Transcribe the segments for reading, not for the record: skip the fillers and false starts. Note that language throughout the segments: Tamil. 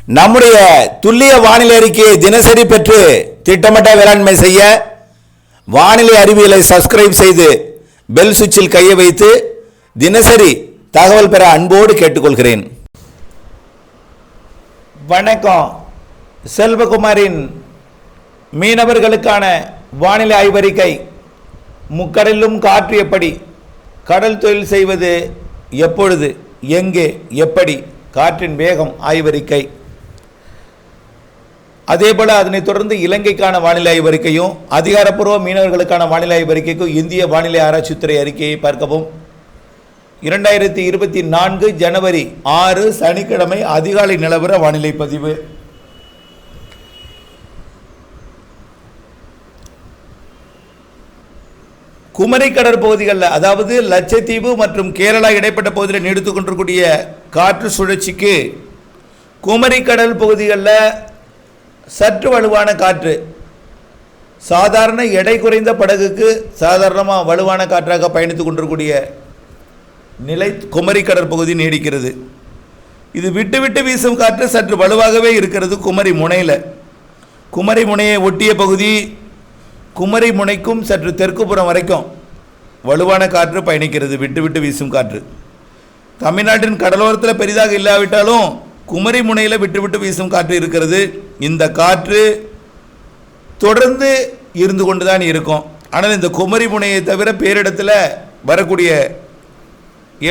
நம்முடைய துல்லிய வானிலை அறிக்கையை தினசரி பெற்று திட்டமிட்ட வேளாண்மை செய்ய வானிலை அறிவியலை சப்ஸ்கிரைப் செய்து பெல் சுவிட்சில் கையை வைத்து தினசரி தகவல் பெற அன்போடு கேட்டுக்கொள்கிறேன். வணக்கம். செல்வகுமாரின் மீனவர்களுக்கான வானிலை ஆய்வறிக்கை. முக்கடலிலும் காற்று எப்படி, கடல் தொழில் செய்வது எப்பொழுது, எங்கே, எப்படி, காற்றின் வேகம் ஆய்வறிக்கை. அதேபோல் அதனைத் தொடர்ந்து இலங்கைக்கான வானிலை ஆய்வறிக்கையும் அதிகாரப்பூர்வ மீனவர்களுக்கான வானிலை ஆய்வறிக்கைக்கும் இந்திய வானிலை ஆராய்ச்சித்துறை அறிக்கையை பார்க்கவும். 2024 ஜனவரி 6 சனிக்கிழமை அதிகாலை நிலவர வானிலை பதிவு. குமரி கடற்பகுதிகளில், அதாவது லட்சத்தீவு மற்றும் கேரளா இடைப்பட்ட பகுதியில் நீடித்து கொண்டிருக்கூடிய காற்று சுழற்சிக்கு குமரி கடல் பகுதிகளில் சற்று வலுவான காற்று, சாதாரண எடை குறைந்த படகுக்கு சாதாரணமாக வலுவான காற்றாக பயணித்து கொண்டிருக்கூடிய நிலை குமரி கடற்பகுதி நீடிக்கிறது. இது விட்டு விட்டு வீசும் காற்று சற்று வலுவாகவே இருக்கிறது. குமரி முனையில், குமரி முனையை ஒட்டிய பகுதி, குமரி முனைக்கும் சற்று தெற்குப்புறம் வரைக்கும் வலுவான காற்று பயணிக்கிறது, விட்டு விட்டு வீசும் காற்று. தமிழ்நாட்டின் கடலோரத்தில் பெரிதாக இல்லாவிட்டாலும் குமரி முனையில் விட்டு விட்டு வீசும் காற்று இருக்கிறது. இந்த காற்று தொடர்ந்து இருந்து கொண்டு தான் இருக்கும். ஆனால் இந்த குமரி முனையை தவிர பேரிடத்தில் வரக்கூடிய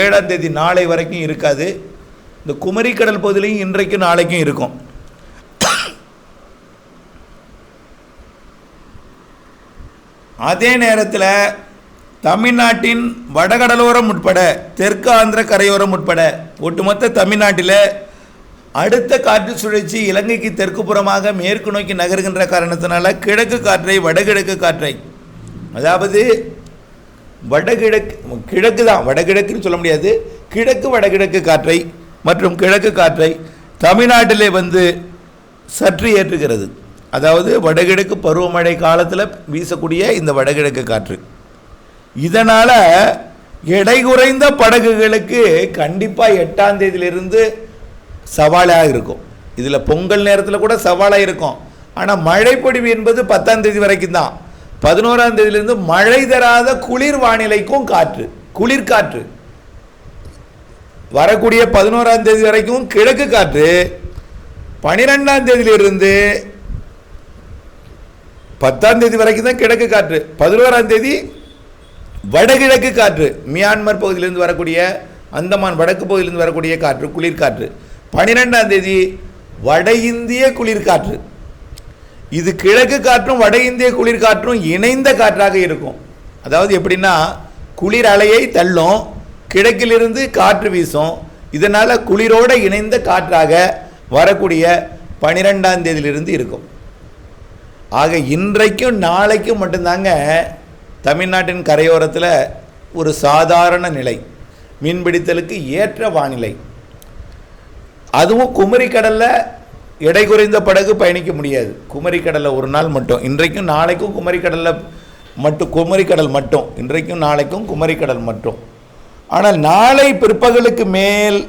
7ஆம் தேதி நாளை வரைக்கும் இருக்காது. இந்த குமரி கடல் பகுதியிலையும் இன்றைக்கும் நாளைக்கும் இருக்கும். அதே நேரத்தில் தமிழ்நாட்டின் வடகடலோரம் உட்பட தெற்கு ஆந்திர கரையோரம் உட்பட ஒட்டுமொத்த தமிழ்நாட்டில் அடுத்த காற்று சுழற்சி இலங்கைக்கு தெற்குப்புறமாக மேற்கு நோக்கி நகர்கின்ற காரணத்தினால கிழக்கு காற்றை, வடகிழக்கு காற்றை, அதாவது கிழக்கு தான், வடகிழக்குன்னு சொல்ல முடியாது, கிழக்கு வடகிழக்கு காற்றை மற்றும் கிழக்கு காற்றை தமிழ்நாட்டிலே சற்று ஏற்றுகிறது. அதாவது வடகிழக்கு பருவமழை காலத்தில் வீசக்கூடிய இந்த வடகிழக்கு காற்று, இதனால் எடை குறைந்த படகுகளுக்கு கண்டிப்பாக 8ஆம் தேதியிலிருந்து சவாலாக இருக்கும். இதில் பொங்கல் நேரத்தில் கூட சவாலாக இருக்கும். ஆனால் மழைப்பொழிவு என்பது 10ஆம் தேதி வரைக்கும் தான். 11ஆம் தேதியிலிருந்து மழை தராத குளிர் வானிலைக்கும் காற்று, குளிர்காற்று வரக்கூடிய 11ஆம் தேதி வரைக்கும் கிழக்கு காற்று, 12ஆம் தேதியிலிருந்து 10ஆம் தேதி வரைக்கும் தான் கிழக்கு காற்று, 11ஆம் தேதி வடகிழக்கு காற்று, மியான்மர் பகுதியிலிருந்து வரக்கூடிய, அந்தமான் வடக்கு பகுதியிலிருந்து வரக்கூடிய காற்று, குளிர்காற்று. 12ஆம் தேதி வட இந்திய குளிர்காற்று. இது கிழக்கு காற்றும் வட இந்திய குளிர்காற்றும் இணைந்த காற்றாக இருக்கும். அதாவது எப்படின்னா, குளிர் அலையை தள்ளும், கிழக்கிலிருந்து காற்று வீசும், இதனால் குளிரோடு இணைந்த காற்றாக வரக்கூடிய 12ஆம் தேதியிலிருந்து இருக்கும். ஆக இன்றைக்கும் நாளைக்கும் மட்டும்தாங்க தமிழ்நாட்டின் கரையோரத்தில் ஒரு சாதாரண நிலை, மீன்பிடித்தலுக்கு ஏற்ற வானிலை. அதுவும் குமரி கடலில் எடை குறைந்த படகு பயணிக்க முடியாது. குமரி கடலில் ஒரு நாள் மட்டும், இன்றைக்கும் நாளைக்கும் குமரி கடலில் மட்டும், குமரி கடல் மட்டும், இன்றைக்கும் நாளைக்கும் குமரி கடல் மட்டும். ஆனால் நாளை பிற்பகலுக்கு மேல்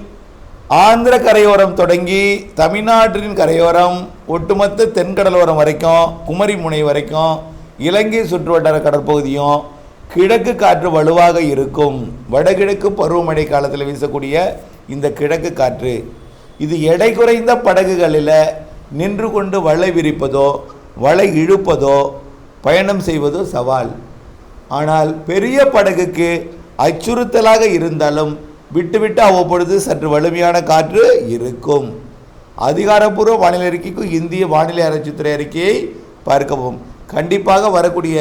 ஆந்திர கரையோரம் தொடங்கி தமிழ்நாட்டின் கரையோரம் ஒட்டுமொத்த தென்கடலோரம் வரைக்கும், குமரி முனை வரைக்கும், இலங்கை சுற்றுவட்டார கடற்பகுதியும் கிழக்கு காற்று வலுவாக இருக்கும். வடகிழக்கு பருவமழை காலத்தில் வீசக்கூடிய இந்த கிழக்கு காற்று, இது எடை குறைந்த படகுகளில் நின்று கொண்டு வலை விரிப்பதோ வலை இழுப்பதோ பயணம் செய்வதோ சவால். ஆனால் பெரிய படகுக்கு அச்சுறுத்தலாக இருந்தாலும் விட்டுவிட்டு அவ்வப்பொழுது சற்று வலிமையான காற்று இருக்கும். அதிகாரப்பூர்வ வானிலை அறிக்கைக்கும் இந்திய வானிலை ஆராய்ச்சித்துறை அறிக்கையை பார்க்கவும். கண்டிப்பாக வரக்கூடிய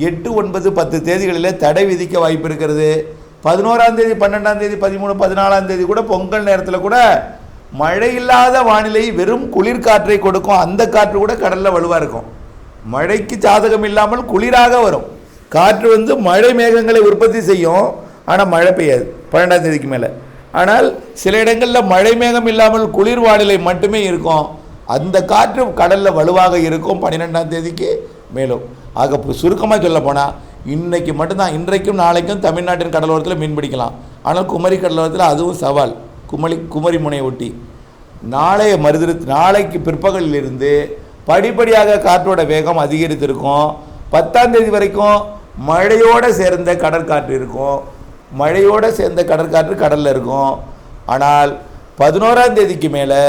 8, 9, 10 தேதிகளில் தடை விதிக்க வாய்ப்பு இருக்கிறது. 11ஆம் தேதி, 12ஆம் தேதி, 13, 14ஆம் தேதி கூட பொங்கல் நேரத்தில் கூட மழை இல்லாத வானிலை, வெறும் குளிர்காற்றை கொடுக்கும். அந்த காற்று கூட கடலில் வலுவாக இருக்கும். மழைக்கு சாதகம் இல்லாமல் குளிராக வரும் காற்று மழை மேகங்களை உற்பத்தி செய்யும். ஆனால் மழை பெய்யாது 12ஆம் தேதிக்கு மேலே. ஆனால் சில இடங்களில் மழை மேகம் இல்லாமல் குளிர் வானிலை மட்டுமே இருக்கும். அந்த காற்று கடலில் வலுவாக இருக்கும் 12ஆம் தேதிக்கு மேலும். ஆக சுருக்கமாக சொல்ல போனால் இன்றைக்கு மட்டும்தான், இன்றைக்கும் நாளைக்கும் தமிழ்நாட்டின் கடலோரத்தில் மீன் பிடிக்கலாம். ஆனால் குமரி கடலோரத்தில் அதுவும் சவால். குமரி முனை ஒட்டி நாளைக்கு பிற்பகலிலிருந்து படிப்படியாக காற்றோட வேகம் அதிகரித்திருக்கும். 10ஆம் தேதி வரைக்கும் மழையோடு சேர்ந்த கடற்காற்று இருக்கும். மழையோடு சேர்ந்த கடற்காற்று கடலில் இருக்கும். ஆனால் 11ஆம் தேதிக்கு மேலே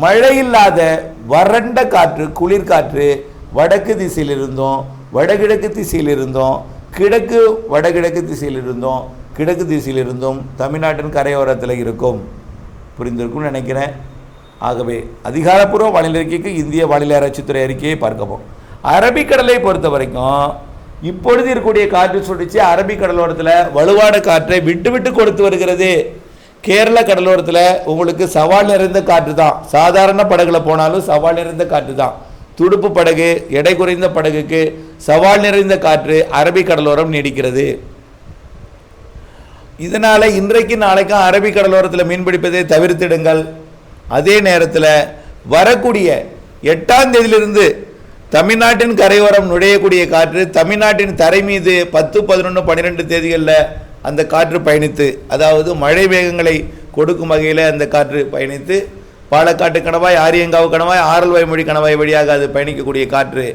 மழை இல்லாத வறண்ட காற்று, குளிர்காற்று வடக்கு திசையில் இருந்தோம், வடகிழக்கு திசையில் இருந்தோம், வடகிழக்கு திசையில் இருந்தோம், கிழக்கு திசையில் இருந்தும் தமிழ்நாட்டின் கரையோரத்தில் இருக்கும். புரிந்திருக்கும்னு நினைக்கிறேன். ஆகவே அதிகாரப்பூர்வ வானிலை அறிக்கைக்கு இந்திய வானிலை ஆராய்ச்சித்துறை அறிக்கையை பார்க்கவும். அரபிக்கடலை பொறுத்த வரைக்கும் இப்பொழுது இருக்கக்கூடிய காற்று சுழற்சி அரபிக்கடலோரத்தில் வலுவான காற்றை விட்டு விட்டு கொடுத்து வருகிறது. கேரள கடலோரத்தில் உங்களுக்கு சவால் நிறைந்த காற்று தான். சாதாரண படகுல போனாலும் சவால் நிறைந்த காற்று தான். துடுப்பு படகு, எடை குறைந்த படகுக்கு சவால் நிறைந்த காற்று அரபிக்கடலோரம் நீடிக்கிறது. இதனால் இன்றைக்கு நாளைக்கும் அரபிக்கடலோரத்தில் மீன்பிடிப்பதை தவிர்த்திடுங்கள். அதே நேரத்தில் வரக்கூடிய 8ஆம் தேதியிலிருந்து தமிழ்நாட்டின் கரையோரம் நுழையக்கூடிய காற்று தமிழ்நாட்டின் தரை மீது 10, 11, 12 தேதிகளில் அந்த காற்று பயணித்து, அதாவது மழை வேகங்களை கொடுக்கும் வகையில் அந்த காற்று பயணித்து பாலக்காட்டு கணவாய், ஆரியங்காவு கணவாய், ஆரல்வாய்மொழி கணவாய் வழியாக அது பயணிக்கக்கூடிய காற்று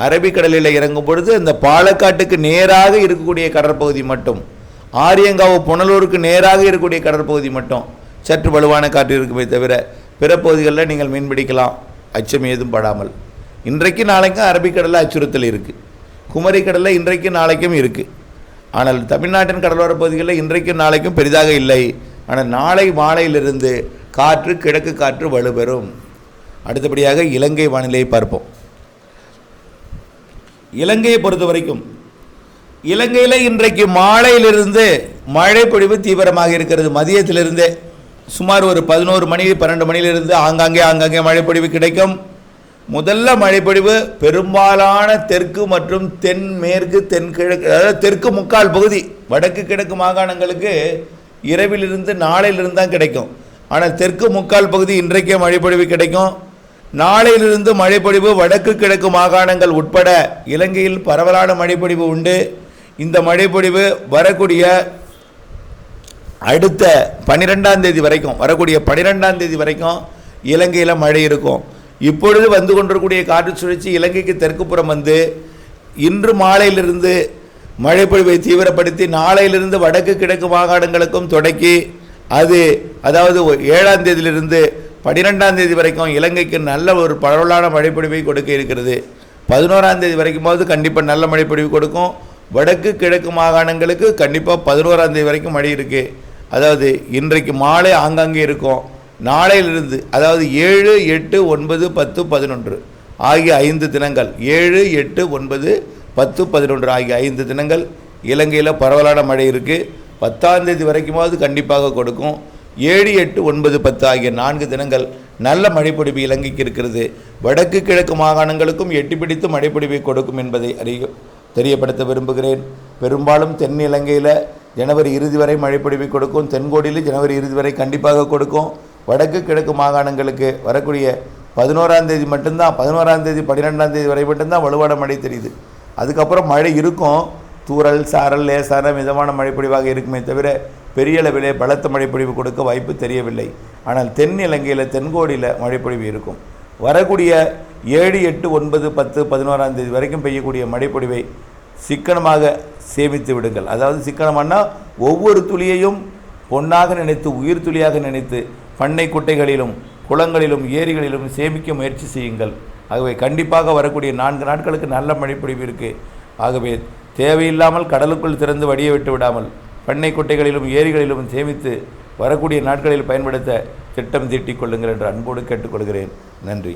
அரபிக்கடலில் இறங்கும் பொழுது அந்த பாலக்காட்டுக்கு நேராக இருக்கக்கூடிய கடற்பகுதி மட்டும், ஆரியங்காவு புனலூருக்கு நேராக இருக்கக்கூடிய கடற்பகுதி மட்டும் சற்று வலுவான காற்று இருக்குமே தவிர பிற பகுதிகளில் நீங்கள் மீன்பிடிக்கலாம், அச்சம் ஏதும் படாமல். இன்றைக்கு நாளைக்கும் அரபிக்கடலில் அச்சுறுத்தல் இருக்குது. குமரிக்கடலில் இன்றைக்கு நாளைக்கும் இருக்குது. ஆனால் தமிழ்நாட்டின் கடலோர பகுதிகளில் இன்றைக்கும் நாளைக்கும் பெரிதாக இல்லை. ஆனால் நாளை மாலையிலிருந்து காற்று, கிழக்கு காற்று வலுப்பெறும். அடுத்தபடியாக இலங்கை வானிலையை பார்ப்போம். இலங்கையை பொறுத்த வரைக்கும் இலங்கையில் இன்றைக்கு மாலையிலிருந்து மழை பொழிவு தீவிரமாக இருக்கிறது. மதியத்திலிருந்தே சுமார் ஒரு 11 மணி 12 மணியிலிருந்து ஆங்காங்கே மழைப்பொழிவு கிடைக்கும். முதல்ல மழைப்பொழிவு பெரும்பாலான தெற்கு மற்றும் தென்மேற்கு, தென்கிழக்கு, அதாவது தெற்கு முக்கால் பகுதி, வடக்கு கிழக்கு மாகாணங்களுக்கு இரவிலிருந்து நாளையிலிருந்து தான் கிடைக்கும். ஆனால் தெற்கு முக்கால் பகுதி இன்றைக்கே மழைப்பொழிவு கிடைக்கும். நாளையிலிருந்து மழைப்பொழிவு வடக்கு கிழக்கு மாகாணங்கள் உட்பட இலங்கையில் பரவலான மழைப்பொழிவு உண்டு. இந்த மழைப்பொழிவு வரக்கூடிய அடுத்த 12ஆம் தேதி வரைக்கும், வரக்கூடிய 12ஆம் தேதி வரைக்கும் இலங்கையில் மழை இருக்கும். இப்பொழுது வந்து கொண்டிருக்கூடிய காற்று சுழற்சி இலங்கைக்கு தெற்குப்புறம் வந்து இன்று மாலையிலிருந்து மழைப்பொழிவை தீவிரப்படுத்தி நாளையிலிருந்து வடக்கு கிழக்கு மாகாணங்களுக்கும் தொடக்கி அது, அதாவது 7ஆம் தேதியிலிருந்து 12ஆம் தேதி வரைக்கும் இலங்கைக்கு நல்ல ஒரு பரவலான மழைப்பொழிவை கொடுக்க இருக்கிறது. 11ஆம் தேதி வரைக்கும் போது கண்டிப்பாக நல்ல மழைப்பொழிவு கொடுக்கும். வடக்கு கிழக்கு மாகாணங்களுக்கு கண்டிப்பாக 11ஆம் தேதி வரைக்கும் மழை இருக்குது. அதாவது இன்றைக்கு மாலை ஆங்காங்கே இருக்கும். நாளையிலிருந்து, அதாவது 7, 8, 9, 10, 11 ஆகிய 5 தினங்கள், 7, 8, 9, 10, 11 ஆகிய 5 தினங்கள் இலங்கையில் பரவலான மழை இருக்குது. 10ஆம் தேதி வரைக்குமாவது கண்டிப்பாக கொடுக்கும். 7, 8, 9, 10 ஆகிய 4 தினங்கள் நல்ல மழைப்பொழிவு இலங்கைக்கு இருக்கிறது. வடக்கு கிழக்கு மாகாணங்களுக்கும் எட்டி பிடித்து மழைப்பொழிவை கொடுக்கும் என்பதை தெரியப்படுத்த விரும்புகிறேன். பெரும்பாலும் தென் இலங்கையில் ஜனவரி இறுதி வரை மழைப்பொழிவை கொடுக்கும். தென்கோடியில் ஜனவரி இறுதி வரை கண்டிப்பாக கொடுக்கும். வடக்கு கிழக்கு மாகாணங்களுக்கு வரக்கூடிய 11ஆம் தேதி மட்டும்தான், 11ஆம் தேதி 12ஆம் தேதி வரை மட்டும்தான் வலுவான மழை தெரியுது. அதுக்கப்புறம் மழை இருக்கும். தூறல், சாரல், லேசான மிதமான மழைப்பொழிவாக இருக்குமே தவிர பெரிய அளவிலே பலத்த மழைப்பொழிவு கொடுக்க வாய்ப்பு தெரியவில்லை. ஆனால் தென் இலங்கையில் தென்கோடியில் மழைப்பொழிவு இருக்கும். வரக்கூடிய 7, 8, 9, 10, 11ஆம் தேதி வரைக்கும் பெய்யக்கூடிய மழைப்பொழிவை சிக்கனமாக சேமித்து விடுங்கள். அதாவது சிக்கனமானா ஒவ்வொரு துளியையும் பொன்னாக நினைத்து, உயிர் துளியாக நினைத்து பண்ணை குட்டைகளிலும் குளங்களிலும் ஏரிகளிலும் சேமிக்க முயற்சி செய்யுங்கள். ஆகவே கண்டிப்பாக வரக்கூடிய 4 நாட்களுக்கு நல்ல மழைப்பொழிவு இருக்குது. ஆகவே தேவையில்லாமல் கடலுக்குள் திறந்து வடிய விட்டு விடாமல் பண்ணை குட்டைகளிலும் ஏரிகளிலும் சேமித்து வரக்கூடிய நாட்களில் பயன்படுத்த திட்டம் தீட்டிக் கொள்ளுங்கள் என்று அன்போடு கேட்டுக்கொள்கிறேன். நன்றி.